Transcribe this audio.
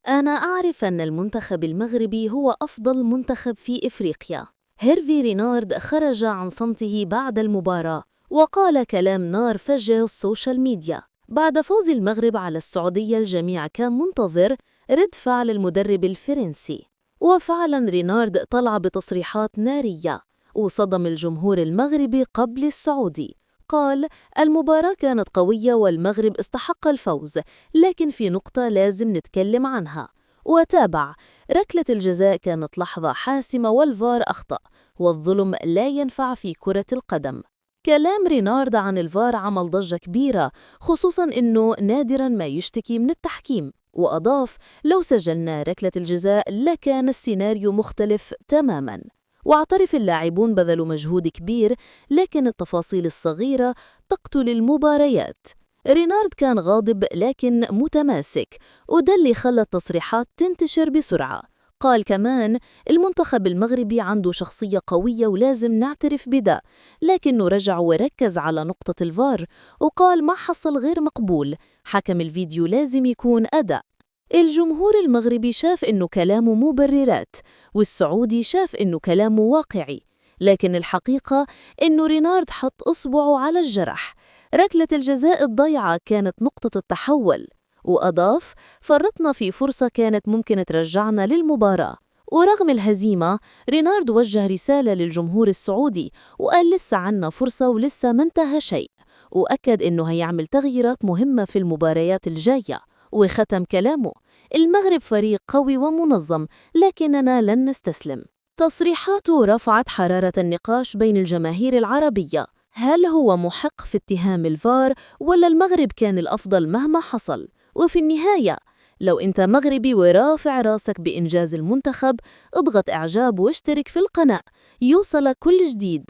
أنا أعرف أن المنتخب المغربي هو أفضل منتخب في إفريقيا. هيرفي رينارد خرج عن صمته بعد المباراة وقال كلام نار فجر السوشيال ميديا. بعد فوز المغرب على السعودية الجميع كان منتظر رد فعل المدرب الفرنسي، وفعلا رينارد طلع بتصريحات نارية وصدم الجمهور المغربي قبل السعودي. قال: المباراة كانت قوية والمغرب استحق الفوز، لكن في نقطة لازم نتكلم عنها. وتابع: ركلة الجزاء كانت لحظة حاسمة والفار أخطأ، والظلم لا ينفع في كرة القدم. كلام رينارد عن الفار عمل ضجة كبيرة، خصوصاً إنه نادراً ما يشتكي من التحكيم. وأضاف: لو سجلنا ركلة الجزاء لكان السيناريو مختلف تماماً. واعترف اللاعبون بذلوا مجهود كبير، لكن التفاصيل الصغيرة تقتل المباريات. رينارد كان غاضب لكن متماسك، وده اللي خلى التصريحات تنتشر بسرعة. قال كمان: المنتخب المغربي عنده شخصية قوية ولازم نعترف بده، لكنه رجع وركز على نقطة الفار وقال ما حصل غير مقبول، حكم الفيديو لازم يكون أداء. الجمهور المغربي شاف إنه كلامه مبررات، والسعودي شاف إنه كلامه واقعي، لكن الحقيقة إنه رينارد حط إصبعه على الجرح. ركلة الجزاء الضيعة كانت نقطة التحول. وأضاف: فرطنا في فرصة كانت ممكن ترجعنا للمباراة. ورغم الهزيمة، رينارد وجه رسالة للجمهور السعودي وقال لسه عنا فرصة ولسه ما انتهى شيء، وأكد إنه هيعمل تغييرات مهمة في المباريات الجاية. وختم كلامه: المغرب فريق قوي ومنظم، لكننا لن نستسلم. تصريحاته رفعت حرارة النقاش بين الجماهير العربية. هل هو محق في اتهام الفار ولا المغرب كان الأفضل مهما حصل؟ وفي النهاية، لو أنت مغربي ورافع راسك بإنجاز المنتخب، اضغط إعجاب واشترك في القناة يوصلك كل جديد.